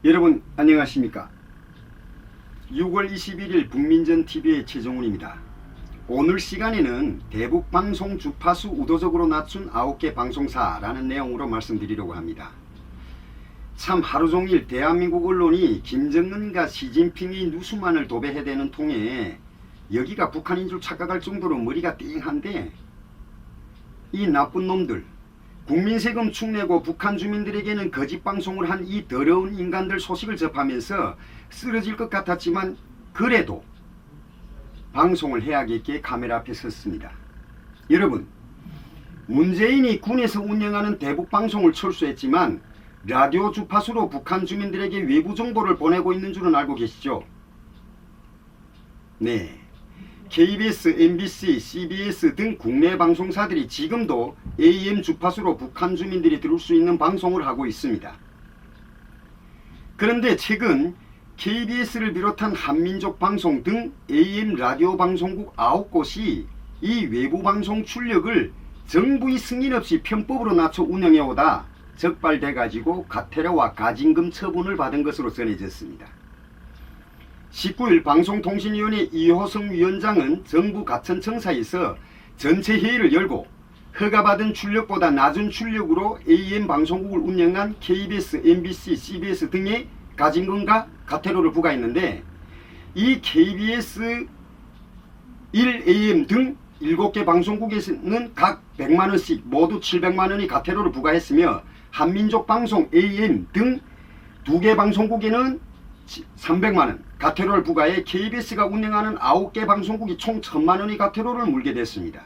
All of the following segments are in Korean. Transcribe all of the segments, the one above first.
여러분 안녕하십니까. 6월 21일 북민전TV의 최종훈입니다. 오늘 시간에는 대북방송 주파수 의도적으로 낮춘 9개 방송사라는 내용으로 말씀드리려고 합니다. 참 하루종일 대한민국 언론이 김정은과 시진핑이 누수만을 도배해대는 통에 여기가 북한인 줄 착각할 정도로 머리가 띵한데, 이 나쁜 놈들, 국민 세금 축내고 북한 주민들에게는 거짓 방송을 한 이 더러운 인간들 소식을 접하면서 쓰러질 것 같았지만 그래도 방송을 해야겠기에 카메라 앞에 섰습니다. 여러분, 문재인이 군에서 운영하는 대북 방송을 철수했지만 라디오 주파수로 북한 주민들에게 외부 정보를 보내고 있는 줄은 알고 계시죠? 네. KBS, MBC, CBS 등 국내 방송사들이 지금도 AM 주파수로 북한 주민들이 들을 수 있는 방송을 하고 있습니다. 그런데 최근 KBS를 비롯한 한민족 방송 등 AM 라디오 방송국 9곳이 이 외부 방송 출력을 정부의 승인 없이 편법으로 낮춰 운영해오다 적발돼 가지고 가태료와 가징금 처분을 받은 것으로 전해졌습니다. 19일 방송통신위원회 이호성 위원장은 정부 가천청사에서 전체 회의를 열고 허가받은 출력보다 낮은 출력으로 AM 방송국을 운영한 KBS, MBC, CBS 등의 가징금과 가태료를 부과했는데, 이 KBS 1AM 등 7개 방송국에서는 각 100만원씩 모두 700만원의 가태료를 부과했으며, 한민족 방송 AM 등 2개 방송국에는 300만원 가태료를 부과해 KBS가 운영하는 9개 방송국이 총 1000만원의 가태료를 물게 됐습니다.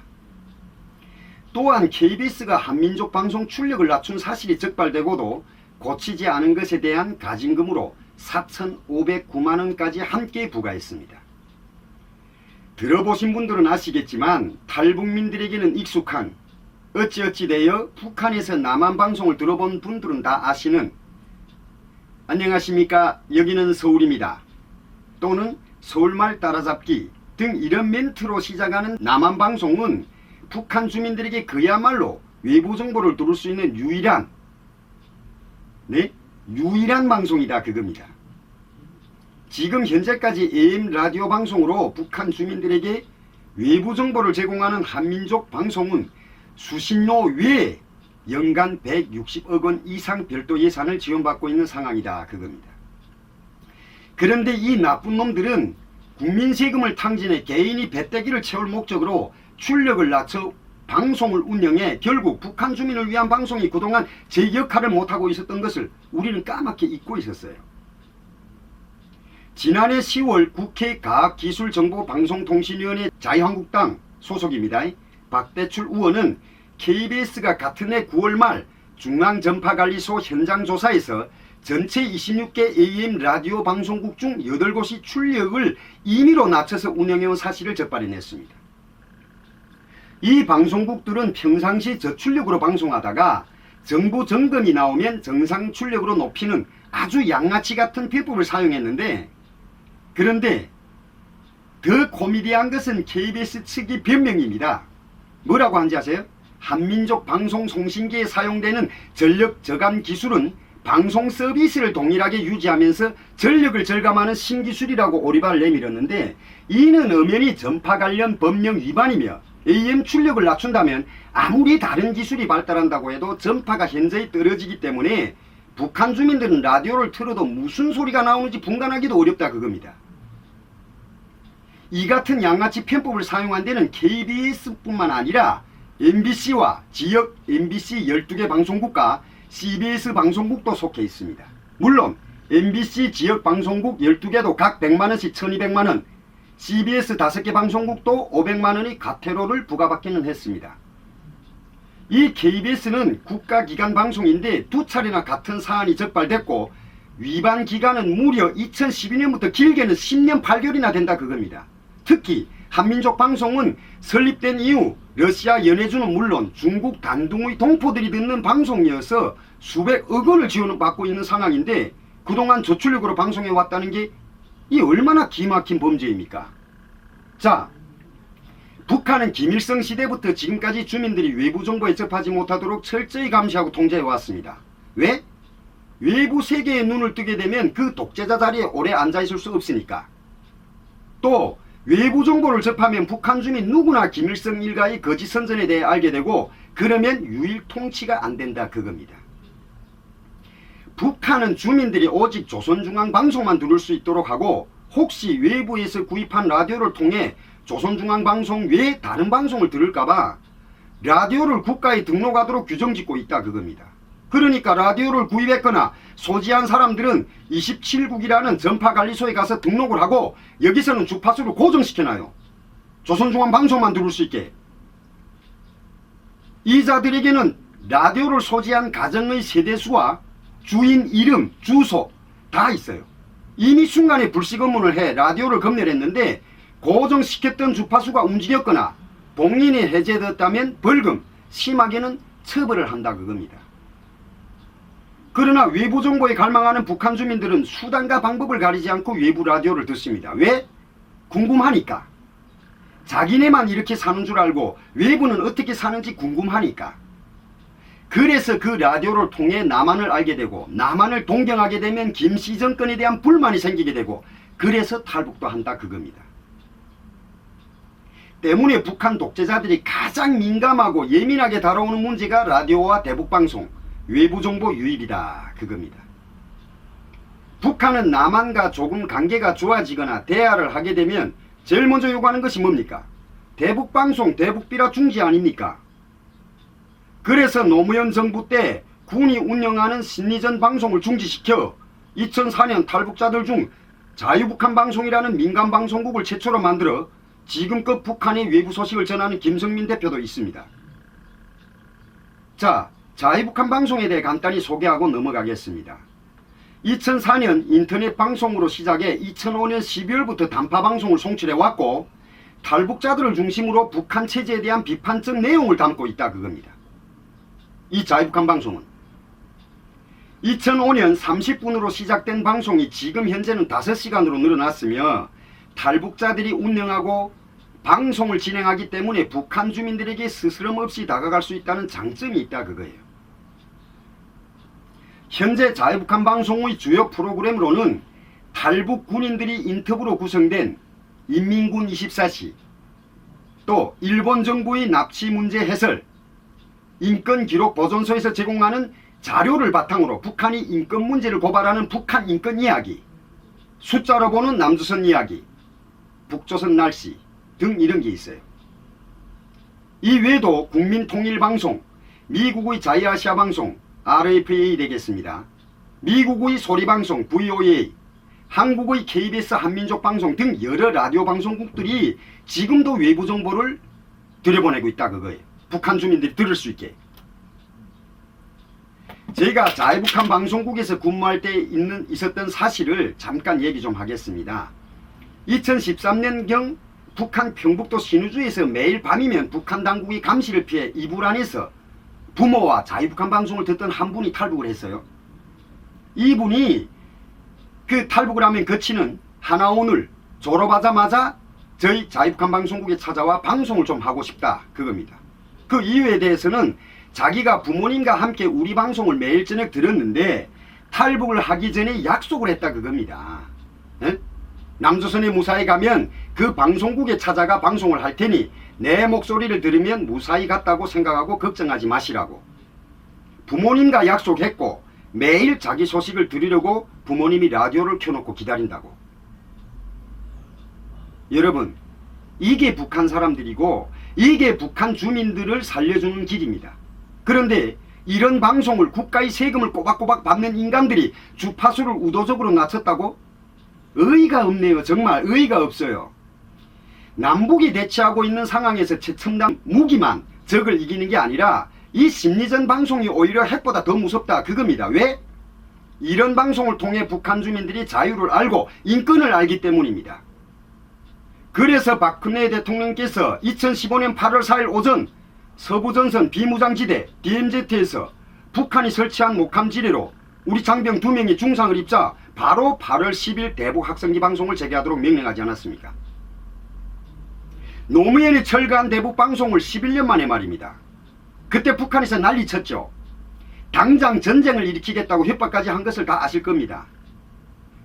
또한 KBS가 한민족 방송 출력을 낮춘 사실이 적발되고도 고치지 않은 것에 대한 가징금으로 4,509만원까지 함께 부과했습니다. 들어보신 분들은 아시겠지만 탈북민들에게는 익숙한, 어찌어찌 되어 북한에서 남한 방송을 들어본 분들은 다 아시는 안녕하십니까, 여기는 서울입니다, 또는 서울말 따라잡기 등 이런 멘트로 시작하는 남한 방송은 북한 주민들에게 그야말로 외부 정보를 들을 수 있는 유일한 방송이다 그겁니다. 지금 현재까지 AM 라디오 방송으로 북한 주민들에게 외부 정보를 제공하는 한민족 방송은 수신료 외에 연간 160억 원 이상 별도 예산을 지원받고 있는 상황이다 그겁니다. 그런데 이 나쁜 놈들은 국민 세금을 탕진해 개인이 배때기를 채울 목적으로 출력을 낮춰 방송을 운영해 결국 북한 주민을 위한 방송이 그동안 제 역할을 못하고 있었던 것을 우리는 까맣게 잊고 있었어요. 지난해 10월 국회 과학기술정보방송통신위원회 자유한국당 소속입니다. 박대출 의원은 KBS가 같은 해 9월 말 중앙전파관리소 현장조사에서 전체 26개 AM 라디오 방송국 중 8곳이 출력을 임의로 낮춰서 운영해온 사실을 적발해냈습니다. 이 방송국들은 평상시 저출력으로 방송하다가 정부 점검이 나오면 정상 출력으로 높이는 아주 양아치 같은 비법을 사용했는데, 그런데 더 코미디한 것은 KBS 측의 변명입니다. 뭐라고 한지 아세요? 한민족 방송 송신기에 사용되는 전력 저감 기술은 방송 서비스를 동일하게 유지하면서 전력을 절감하는 신기술이라고 오리발을 내밀었는데, 이는 엄연히 전파 관련 법령 위반이며 AM 출력을 낮춘다면 아무리 다른 기술이 발달한다고 해도 전파가 현저히 떨어지기 때문에 북한 주민들은 라디오를 틀어도 무슨 소리가 나오는지 분간하기도 어렵다 그겁니다. 이 같은 양아치 편법을 사용한 데는 KBS뿐만 아니라 MBC와 지역 MBC 12개 방송국과 CBS 방송국도 속해 있습니다. 물론 MBC 지역 방송국 12개도 각 100만원씩 1200만원, CBS 5개 방송국도 500만원의 가태료를 부과받기는 했습니다. 이 KBS는 국가기관 방송인데 2차례나 같은 사안이 적발됐고 위반 기간은 무려 2012년부터 길게는 10년 8개월이나 된다 그겁니다. 특히 한민족 방송은 설립된 이후 러시아 연해주는 물론 중국 단둥의 동포들이 듣는 방송이어서 수백억 원을 지원받고 있는 상황인데 그동안 저출력으로 방송해왔다는 게 이 얼마나 기막힌 범죄입니까? 자, 북한은 김일성 시대부터 지금까지 주민들이 외부 정보에 접하지 못하도록 철저히 감시하고 통제해왔습니다. 왜? 외부 세계의 눈을 뜨게 되면 그 독재자 자리에 오래 앉아있을 수 없으니까. 또 외부 정보를 접하면 북한 주민 누구나 김일성 일가의 거짓 선전에 대해 알게 되고 그러면 유일 통치가 안 된다 그겁니다. 북한은 주민들이 오직 조선중앙방송만 들을 수 있도록 하고 혹시 외부에서 구입한 라디오를 통해 조선중앙방송 외에 다른 방송을 들을까봐 라디오를 국가에 등록하도록 규정짓고 있다 그겁니다. 그러니까 라디오를 구입했거나 소지한 사람들은 27국이라는 전파관리소에 가서 등록을 하고 여기서는 주파수를 고정시켜놔요. 조선중앙방송만 들을 수 있게. 이자들에게는 라디오를 소지한 가정의 세대수와 주인 이름, 주소 다 있어요. 이미 순간에 불시검문을 해 라디오를 검열했는데 고정시켰던 주파수가 움직였거나 봉인이 해제되었다면 벌금, 심하게는 처벌을 한다 그겁니다. 그러나 외부 정보에 갈망하는 북한 주민들은 수단과 방법을 가리지 않고 외부 라디오를 듣습니다. 왜? 궁금하니까. 자기네만 이렇게 사는 줄 알고 외부는 어떻게 사는지 궁금하니까. 그래서 그 라디오를 통해 남한을 알게 되고 남한을 동경하게 되면 김씨 정권에 대한 불만이 생기게 되고 그래서 탈북도 한다 그겁니다. 때문에 북한 독재자들이 가장 민감하고 예민하게 다뤄오는 문제가 라디오와 대북방송, 외부정보 유입이다 그겁니다. 북한은 남한과 조금 관계가 좋아지거나 대화를 하게 되면 제일 먼저 요구하는 것이 뭡니까? 대북방송, 대북비라 중지 아닙니까? 그래서 노무현 정부 때 군이 운영하는 심리전 방송을 중지시켜 2004년 탈북자들 중 자유북한방송이라는 민간방송국을 최초로 만들어 지금껏 북한의 외부 소식을 전하는 김성민 대표도 있습니다. 자, 자유북한 방송에 대해 간단히 소개하고 넘어가겠습니다. 2004년 인터넷 방송으로 시작해 2005년 12월부터 단파방송을 송출해왔고 탈북자들을 중심으로 북한 체제에 대한 비판적 내용을 담고 있다 그겁니다. 이 자유북한 방송은 2005년 30분으로 시작된 방송이 지금 현재는 5시간으로 늘어났으며 탈북자들이 운영하고 방송을 진행하기 때문에 북한 주민들에게 스스럼 없이 다가갈 수 있다는 장점이 있다 그거예요. 현재 자유북한 방송의 주요 프로그램으로는 탈북 군인들이 인터뷰로 구성된 인민군 24시, 또 일본 정부의 납치 문제 해설, 인권기록 보존소에서 제공하는 자료를 바탕으로 북한이 인권 문제를 고발하는 북한 인권 이야기, 숫자로 보는 남조선 이야기, 북조선 날씨 등 이런 게 있어요. 이 외에도 국민통일방송, 미국의 자유아시아 방송 RFA 되겠습니다. 미국의 소리방송 VOA, 한국의 KBS 한민족방송 등 여러 라디오 방송국들이 지금도 외부 정보를 들여보내고 있다 그거예요. 북한 주민들이 들을 수 있게. 제가 자유북한 방송국에서 근무할 때 있었던 사실을 잠깐 얘기 좀 하겠습니다. 2013년경 북한 평북도 신우주에서 매일 밤이면 북한 당국이 감시를 피해 이불 안에서 부모와 자유북한 방송을 듣던 한 분이 탈북을 했어요. 이분이 그 탈북을 하면 거치는 하나오늘 졸업하자마자 저희 자유북한 방송국에 찾아와 방송을 좀 하고 싶다 그겁니다. 그 이유에 대해서는 자기가 부모님과 함께 우리 방송을 매일 저녁 들었는데 탈북을 하기 전에 약속을 했다 그겁니다. 에? 남조선의 무사히 가면 그 방송국에 찾아가 방송을 할 테니 내 목소리를 들으면 무사히 갔다고 생각하고 걱정하지 마시라고. 부모님과 약속했고 매일 자기 소식을 들으려고 부모님이 라디오를 켜놓고 기다린다고. 여러분, 이게 북한 사람들이고 이게 북한 주민들을 살려주는 길입니다. 그런데 이런 방송을 국가의 세금을 꼬박꼬박 받는 인간들이 주파수를 의도적으로 낮췄다고? 의의가 없네요. 정말 의의가 없어요. 남북이 대치하고 있는 상황에서 최첨단 무기만 적을 이기는 게 아니라 이 심리전 방송이 오히려 핵보다 더 무섭다 그겁니다. 왜? 이런 방송을 통해 북한 주민들이 자유를 알고 인권을 알기 때문입니다. 그래서 박근혜 대통령께서 2015년 8월 4일 오전 서부전선 비무장지대 DMZ에서 북한이 설치한 목함 지뢰로 우리 장병 2명이 중상을 입자 바로 8월 10일 대북 학생기 방송을 재개하도록 명령하지 않았습니까? 노무현이 철거한 대북 방송을 11년 만에 말입니다. 그때 북한에서 난리쳤죠. 당장 전쟁을 일으키겠다고 협박까지 한 것을 다 아실 겁니다.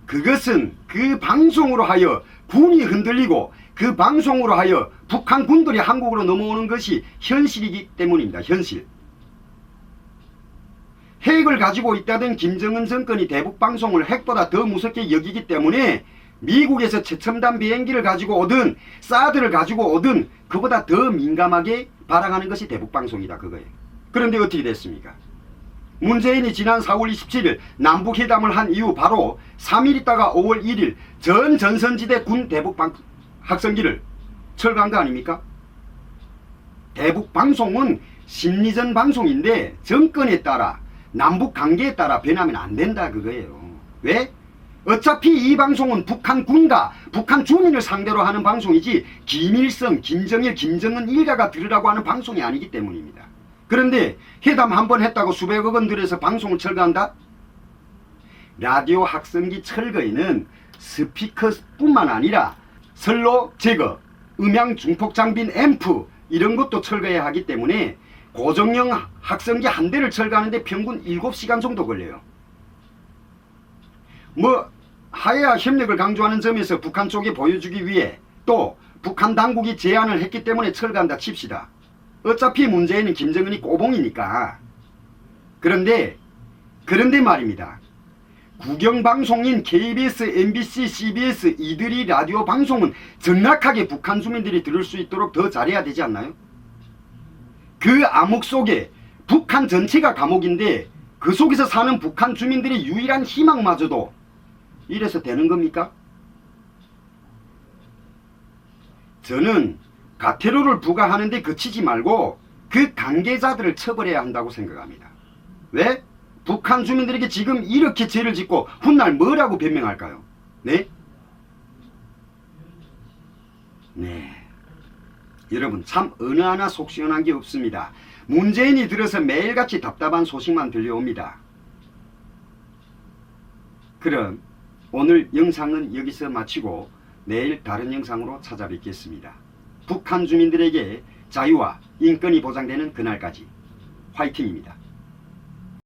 그것은 그 방송으로 하여 군이 흔들리고 그 방송으로 하여 북한 군들이 한국으로 넘어오는 것이 현실이기 때문입니다. 현실. 핵을 가지고 있다던 김정은 정권이 대북방송을 핵보다 더 무섭게 여기기 때문에 미국에서 최첨단 비행기를 가지고 오든 사드를 가지고 오든 그보다 더 민감하게 발악하는 것이 대북방송이다 그거예요. 그런데 어떻게 됐습니까? 문재인이 지난 4월 27일 남북회담을 한 이후 바로 3일 있다가 5월 1일 전 전선지대 군 대북학성기를 철거한 거 아닙니까? 대북방송은 심리전 방송인데 정권에 따라 남북관계에 따라 변하면 안 된다 그거예요. 왜? 어차피 이 방송은 북한 군과 북한 주민을 상대로 하는 방송이지 김일성, 김정일, 김정은 일가가 들으라고 하는 방송이 아니기 때문입니다. 그런데 회담 한 번 했다고 수백억 원 들여서 방송을 철거한다? 라디오 학성기 철거에는 스피커뿐만 아니라 선로 제거, 음향 중폭 장비인 앰프 이런 것도 철거해야 하기 때문에 고정형 학성기 한 대를 철거하는데 평균 7시간 정도 걸려요. 뭐 하해와 협력을 강조하는 점에서 북한 쪽에 보여주기 위해 또 북한 당국이 제안을 했기 때문에 철거한다 칩시다. 어차피 문제는 김정은이 꼬봉이니까. 그런데 말입니다. 국영방송인 KBS, MBC, CBS 이들이 라디오 방송은 정확하게 북한 주민들이 들을 수 있도록 더 잘해야 되지 않나요? 그 암흑 속에 북한 전체가 감옥인데 그 속에서 사는 북한 주민들의 유일한 희망마저도 이래서 되는 겁니까? 저는 가테로를 부과하는데 그치지 말고 그 관계자들을 처벌해야 한다고 생각합니다. 왜? 북한 주민들에게 지금 이렇게 죄를 짓고 훗날 뭐라고 변명할까요? 네? 네. 여러분 참 어느 하나 속 시원한 게 없습니다. 문재인이 들어서 매일같이 답답한 소식만 들려옵니다. 그럼 오늘 영상은 여기서 마치고 내일 다른 영상으로 찾아뵙겠습니다. 북한 주민들에게 자유와 인권이 보장되는 그날까지 화이팅입니다.